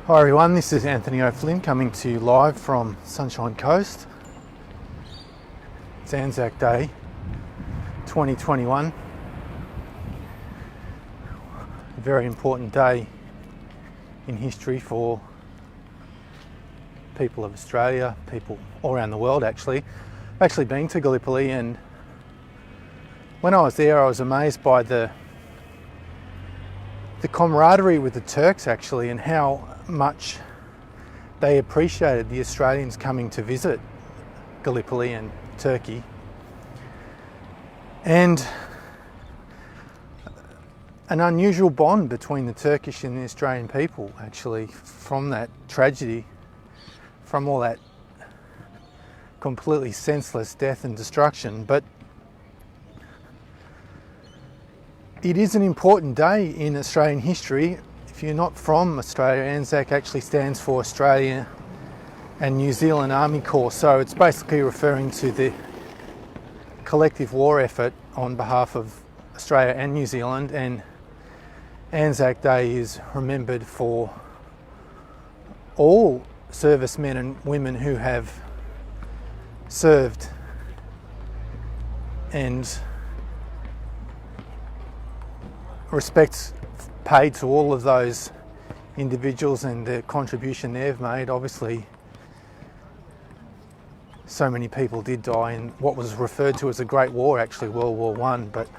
Hi everyone, this is Anthony O'Flynn coming to you live from Sunshine Coast. It's ANZAC Day 2021. A very important day in history for people of Australia, people all around the world actually. I've actually been to Gallipoli, and when I was there I was amazed by the camaraderie with the Turks actually, and how much they appreciated the Australians coming to visit Gallipoli and Turkey. And an unusual bond between the Turkish and the Australian people actually, from that tragedy, from all that completely senseless death and destruction. But it is an important day in Australian history. If you're not from Australia, ANZAC actually stands for Australia and New Zealand Army Corps. So it's basically referring to the collective war effort on behalf of Australia and New Zealand. And ANZAC Day is remembered for all servicemen and women who have served, and respects paid to all of those individuals and the contribution they've made. Obviously, so many people did die in what was referred to as a Great War, actually World War I, but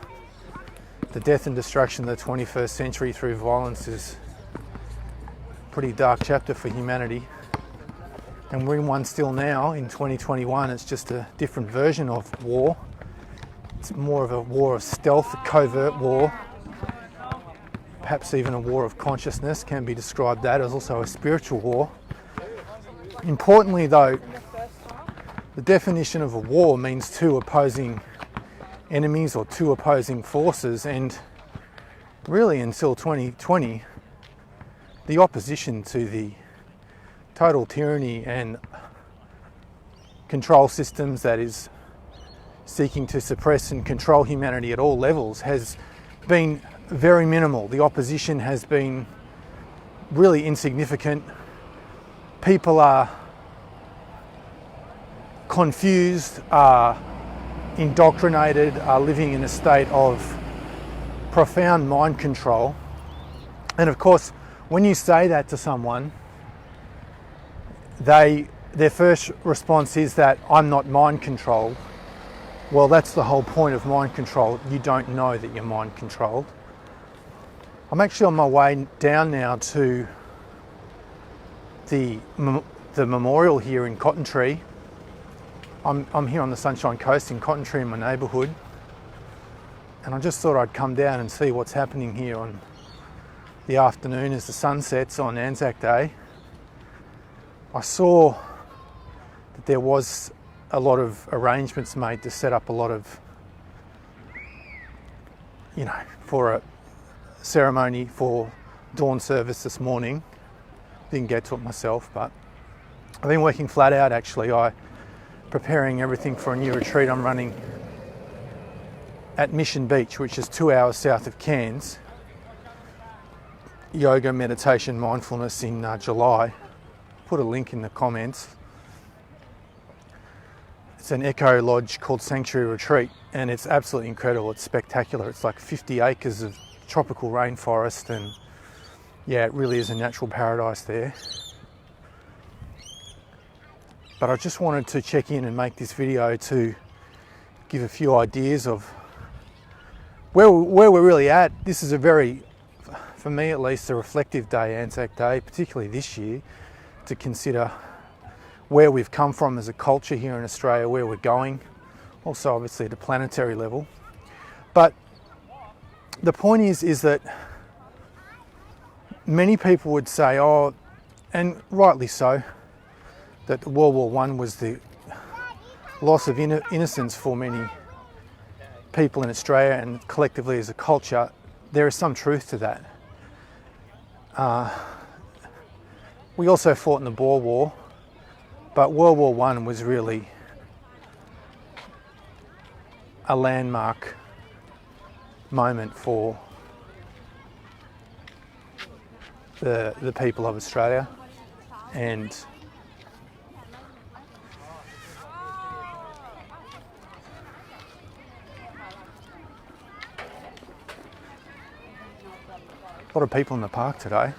the death and destruction of the 21st century through violence is a pretty dark chapter for humanity. And we're in one still now in 2021. It's just a different version of war. It's more of a war of stealth, a covert war. Perhaps even a war of consciousness can be described that as also a spiritual war. Importantly though, the definition of a war means two opposing enemies or two opposing forces, and really until 2020, the opposition to the total tyranny and control systems that is seeking to suppress and control humanity at all levels has been very minimal. The opposition has been really insignificant. People are confused, are indoctrinated, are living in a state of profound mind control. And of course, when you say that to someone, their first response is that I'm not mind controlled. Well, that's the whole point of mind control. You don't know that you're mind controlled. I'm actually on my way down now to the memorial here in Cotton Tree. I'm here on the Sunshine Coast in Cotton Tree in my neighbourhood, and I just thought I'd come down and see what's happening here on the afternoon as the sun sets on ANZAC Day. I saw that there was a lot of arrangements made to set up a lot of, for a ceremony for dawn service this morning. Didn't get to it myself, but I've been working flat out actually. Preparing everything for a new retreat I'm running at Mission Beach, which is 2 hours south of Cairns. Yoga, meditation, mindfulness in July. Put a link in the comments. It's an eco lodge called Sanctuary Retreat, and it's absolutely incredible. It's spectacular. It's like 50 acres of tropical rainforest, and yeah, it really is a natural paradise there. But I just wanted to check in and make this video to give a few ideas of where we're really at. This is a very, for me at least, a reflective day, ANZAC Day, particularly this year, to consider where we've come from as a culture here in Australia, where we're going, also obviously at a planetary level. But the point is that many people would say, oh, and rightly so, that World War I was the loss of innocence for many people in Australia and collectively as a culture. There is some truth to that. We also fought in the Boer War, but World War I was really a landmark moment for the people of Australia. And a lot of people in the park today.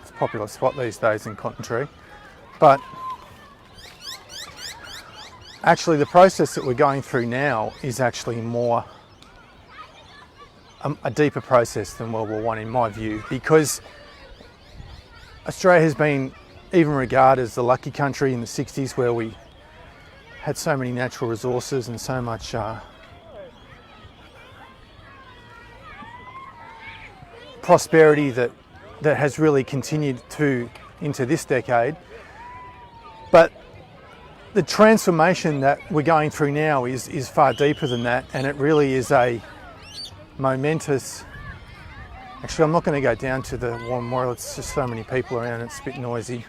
It's a popular spot these days in Cotton Tree. But actually the process that we're going through now is actually more a deeper process than World War I in my view, because Australia has been even regarded as the lucky country in the 60s, where we had so many natural resources and so much prosperity that has really continued into this decade. But the transformation that we're going through now is far deeper than that, and it really is a momentous... Actually, I'm not going to go down to the War Memorial, it's just so many people around, it's a bit noisy.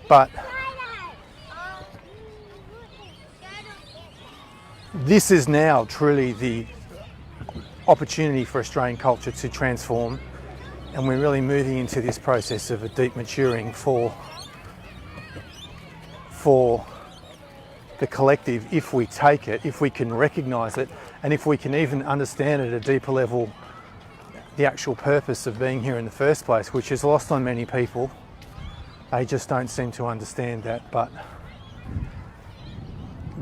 But this is now truly the opportunity for Australian culture to transform, and we're really moving into this process of a deep maturing for the collective, if we take it, if we can recognise it, and if we can even understand at a deeper level the actual purpose of being here in the first place, which is lost on many people. They just don't seem to understand that, but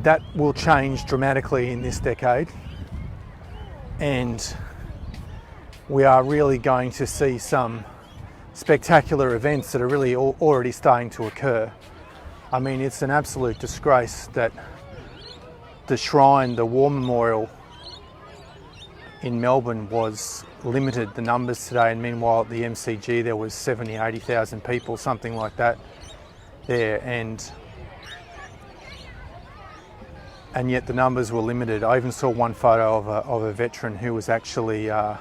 that will change dramatically in this decade. And we are really going to see some spectacular events that are really already starting to occur. I mean, it's an absolute disgrace that the shrine, the War Memorial in Melbourne, was limited, the numbers today, and meanwhile at the MCG there was 70,000, 80,000 people, something like that there, and yet the numbers were limited. I even saw one photo of a veteran who was actually on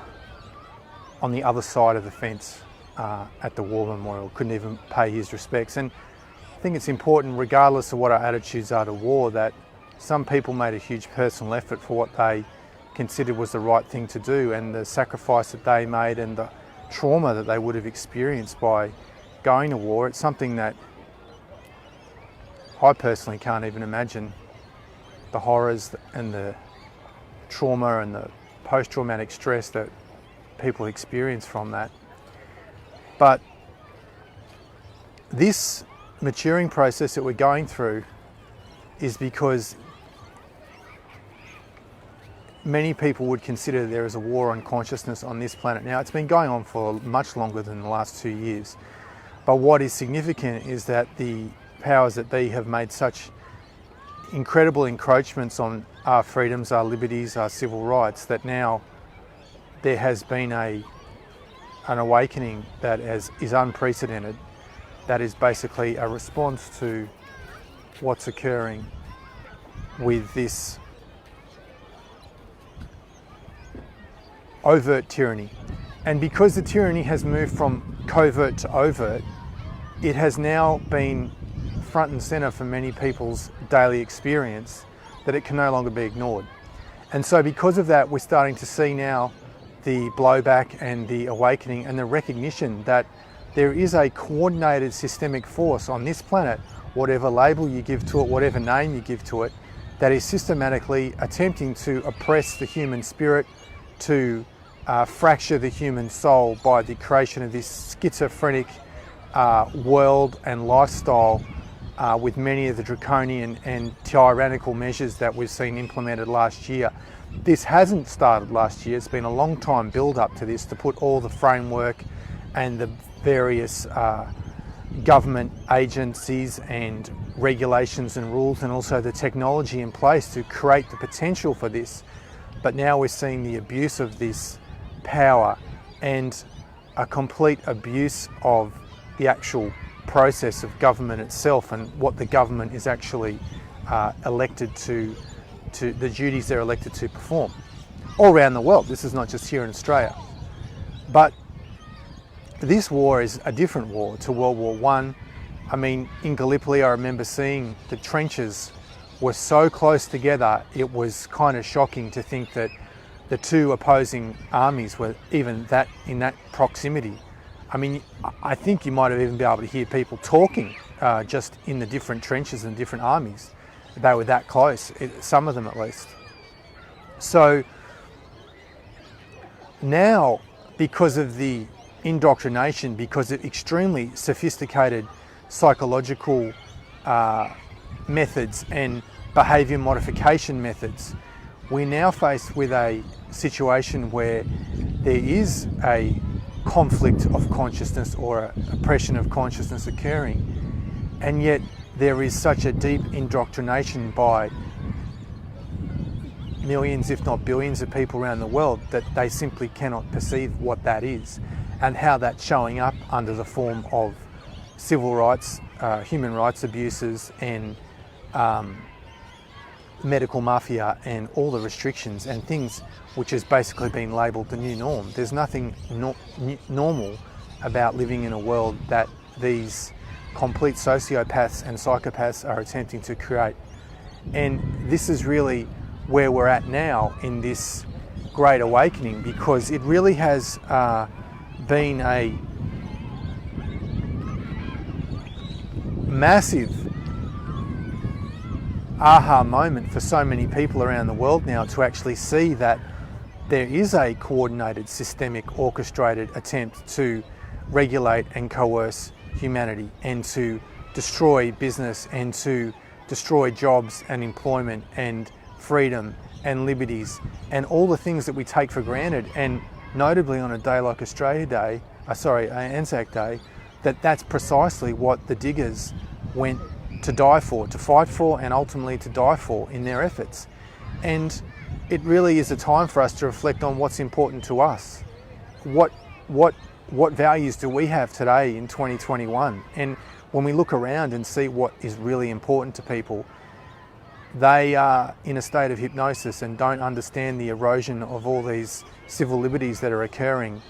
the other side of the fence at the War Memorial, couldn't even pay his respects. And I think it's important, regardless of what our attitudes are to war, that some people made a huge personal effort for what they considered was the right thing to do, and the sacrifice that they made and the trauma that they would have experienced by going to war. It's something that I personally can't even imagine, the horrors and the trauma and the post-traumatic stress that people experience from that. But this maturing process that we're going through is because many people would consider there is a war on consciousness on this planet. Now, it's been going on for much longer than the last 2 years. But what is significant is that the powers that be have made such incredible encroachments on our freedoms, our liberties, our civil rights, that now there has been an awakening that is unprecedented, that is basically a response to what's occurring with this overt tyranny. And because the tyranny has moved from covert to overt, it has now been front and centre for many people's daily experience, that it can no longer be ignored. And so because of that, we're starting to see now the blowback and the awakening and the recognition that there is a coordinated systemic force on this planet, whatever label you give to it, whatever name you give to it, that is systematically attempting to oppress the human spirit, to fracture the human soul by the creation of this schizophrenic world and lifestyle, with many of the draconian and tyrannical measures that we've seen implemented last year. This hasn't started last year. It's been a long time build up to this, to put all the framework and the various government agencies and regulations and rules, and also the technology in place to create the potential for this. But now we're seeing the abuse of this power and a complete abuse of the actual process of government itself and what the government is actually elected to the duties they're elected to perform all around the world. This is not just here in Australia. But this war is a different war to World War I. I mean, in Gallipoli, I remember seeing the trenches were so close together, it was kind of shocking to think that the two opposing armies were even in that proximity. I mean, I think you might have even been able to hear people talking just in the different trenches and different armies. They were that close, some of them at least. So now, because of the indoctrination, because of extremely sophisticated psychological methods and behaviour modification methods, we're now faced with a situation where there is a conflict of consciousness or a oppression of consciousness occurring, and yet there is such a deep indoctrination by millions, if not billions, of people around the world that they simply cannot perceive what that is and how that's showing up under the form of civil rights, human rights abuses, and medical mafia, and all the restrictions and things which has basically been labelled the new norm. There's nothing normal about living in a world that these complete sociopaths and psychopaths are attempting to create. And this is really where we're at now in this great awakening, because it really has been a massive aha moment for so many people around the world now to actually see that there is a coordinated, systemic, orchestrated attempt to regulate and coerce humanity and to destroy business and to destroy jobs and employment and freedom and liberties and all the things that we take for granted. And notably on a day like ANZAC Day, that's precisely what the diggers went to die for, to fight for, and ultimately to die for in their efforts. And it really is a time for us to reflect on what's important to us. What values do we have today in 2021? And when we look around and see what is really important to people, they are in a state of hypnosis and don't understand the erosion of all these civil liberties that are occurring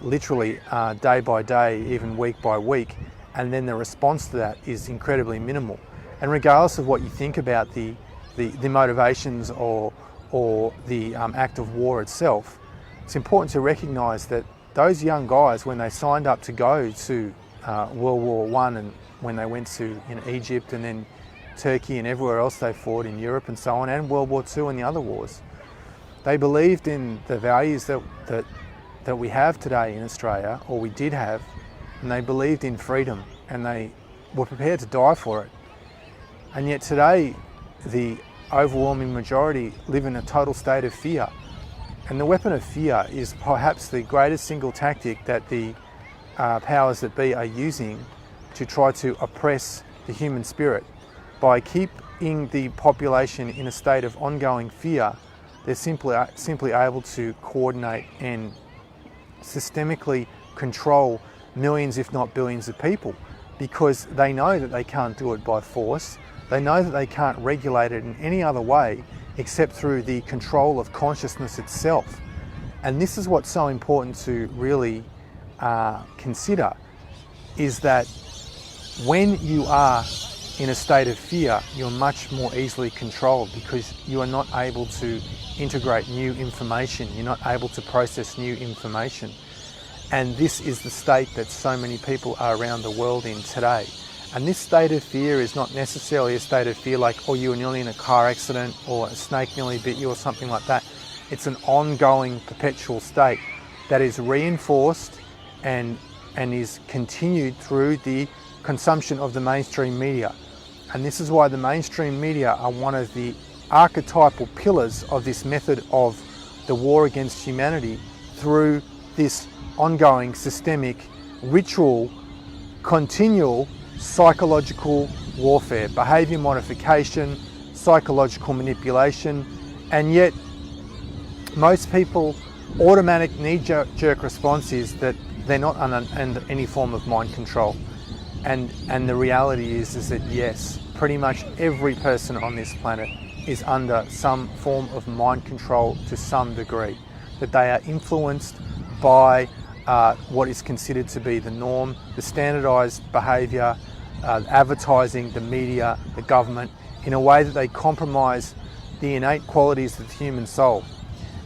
literally day by day, even week by week. And then the response to that is incredibly minimal. And regardless of what you think about the motivations or the act of war itself, it's important to recognise that those young guys, when they signed up to go to World War I, and when they went to Egypt and then Turkey and everywhere else they fought in Europe and so on, and World War II and the other wars, they believed in the values that we have today in Australia, or we did have, and they believed in freedom, and they were prepared to die for it. And yet today, the overwhelming majority live in a total state of fear. And the weapon of fear is perhaps the greatest single tactic that the powers that be are using to try to oppress the human spirit. By keeping the population in a state of ongoing fear, they're simply able to coordinate and systemically control millions, if not billions, of people, because they know that they can't do it by force. They know that they can't regulate it in any other way except through the control of consciousness itself. And this is what's so important to really consider, is that when you are in a state of fear, you're much more easily controlled, because you are not able to integrate new information. You're not able to process new information. And this is the state that so many people are around the world in today. And this state of fear is not necessarily a state of fear like, oh, you were nearly in a car accident or a snake nearly bit you or something like that. It's an ongoing, perpetual state that is reinforced and is continued through the consumption of the mainstream media. And this is why the mainstream media are one of the archetypal pillars of this method of the war against humanity, through this ongoing, systemic, ritual, continual psychological warfare, behaviour modification, psychological manipulation. And yet most people automatic knee-jerk response is that they're not under any form of mind control. And the reality is that yes, pretty much every person on this planet is under some form of mind control to some degree, that they are influenced by what is considered to be the norm, the standardised behaviour, advertising, the media, the government, in a way that they compromise the innate qualities of the human soul.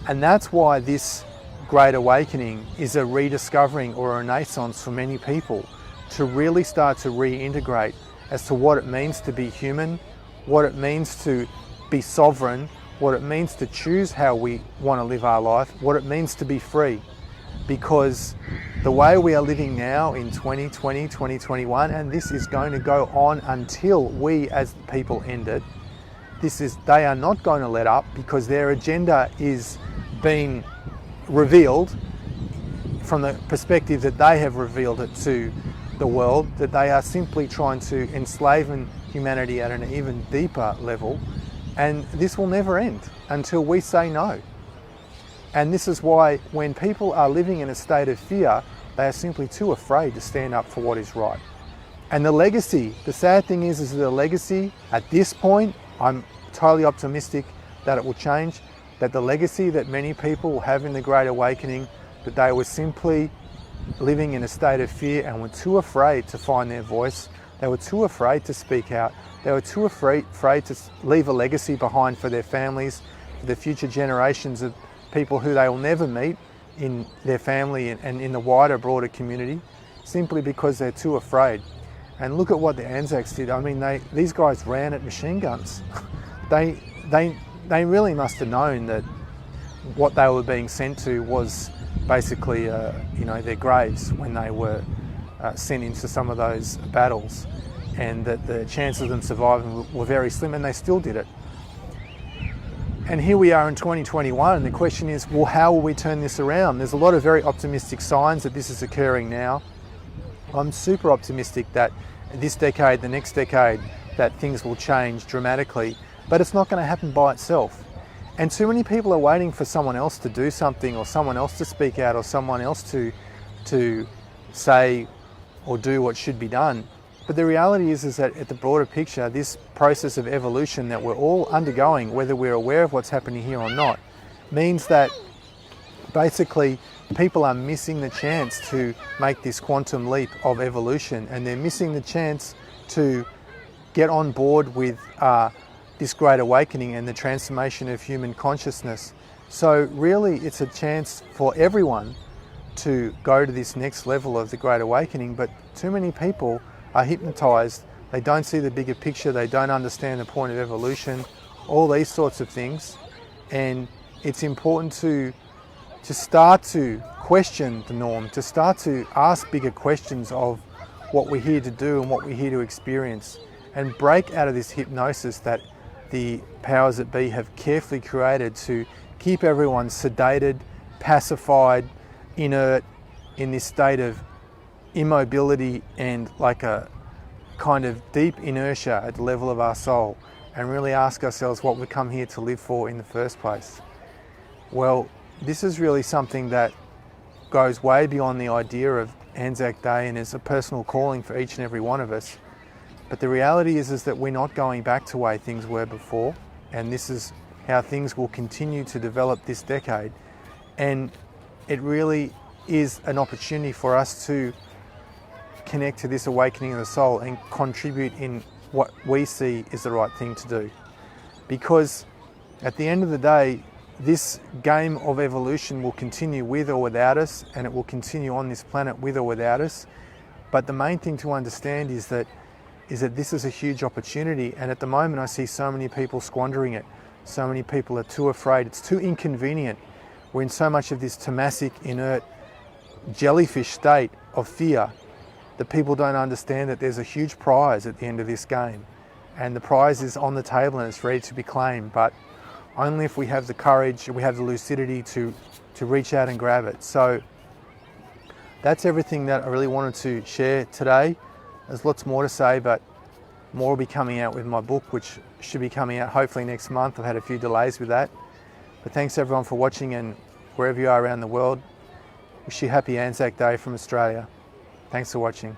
And that's why this Great Awakening is a rediscovering or a renaissance for many people to really start to reintegrate as to what it means to be human, what it means to be sovereign, what it means to choose how we want to live our life, what it means to be free. Because the way we are living now in 2020, 2021, and this is going to go on until we as the people end it, they are not going to let up, because their agenda is being revealed from the perspective that they have revealed it to the world, that they are simply trying to enslave humanity at an even deeper level, and this will never end until we say no. And this is why when people are living in a state of fear, they are simply too afraid to stand up for what is right. And the legacy, the sad thing is the legacy at this point, I'm totally optimistic that it will change, that the legacy that many people will have in the Great Awakening, that they were simply living in a state of fear and were too afraid to find their voice. They were too afraid to speak out. They were too afraid to leave a legacy behind for their families, for the future generations of people who they will never meet in their family and in the wider, broader community, simply because they're too afraid. And look at what the ANZACs did. I mean, these guys ran at machine guns. They really must have known that what they were being sent to was basically, their graves when they were sent into some of those battles, and that the chances of them surviving were very slim, and they still did it. And here we are in 2021, and the question is, well, how will we turn this around? There's a lot of very optimistic signs that this is occurring now. I'm super optimistic that this decade, the next decade, that things will change dramatically, but it's not going to happen by itself. And too many people are waiting for someone else to do something, or someone else to speak out, or someone else to say or do what should be done. But the reality is that at the broader picture, this process of evolution that we're all undergoing, whether we're aware of what's happening here or not, means that basically people are missing the chance to make this quantum leap of evolution, and they're missing the chance to get on board with this Great Awakening and the transformation of human consciousness. So really it's a chance for everyone to go to this next level of the Great Awakening, but too many people are hypnotized. They don't see the bigger picture, they don't understand the point of evolution, all these sorts of things. And it's important to start to question the norm, to start to ask bigger questions of what we're here to do and what we're here to experience, and break out of this hypnosis that the powers that be have carefully created to keep everyone sedated, pacified, inert, in this state of immobility and like a kind of deep inertia at the level of our soul, and really ask ourselves what we come here to live for in the first place. Well, this is really something that goes way beyond the idea of ANZAC Day, and is a personal calling for each and every one of us. But the reality is that we're not going back to the way things were before, and this is how things will continue to develop this decade. And it really is an opportunity for us to connect to this awakening of the soul and contribute in what we see is the right thing to do. Because at the end of the day, this game of evolution will continue with or without us, and it will continue on this planet with or without us. But the main thing to understand is that this is a huge opportunity, and at the moment I see so many people squandering it. So many people are too afraid, it's too inconvenient. We're in so much of this tamasic, inert, jellyfish state of fear that people don't understand that there's a huge prize at the end of this game. And the prize is on the table and it's ready to be claimed, but only if we have the courage, we have the lucidity to reach out and grab it. So that's everything that I really wanted to share today. There's lots more to say, but more will be coming out with my book, which should be coming out hopefully next month. I've had a few delays with that. But thanks everyone for watching, and wherever you are around the world, wish you happy ANZAC Day from Australia. Thanks for watching.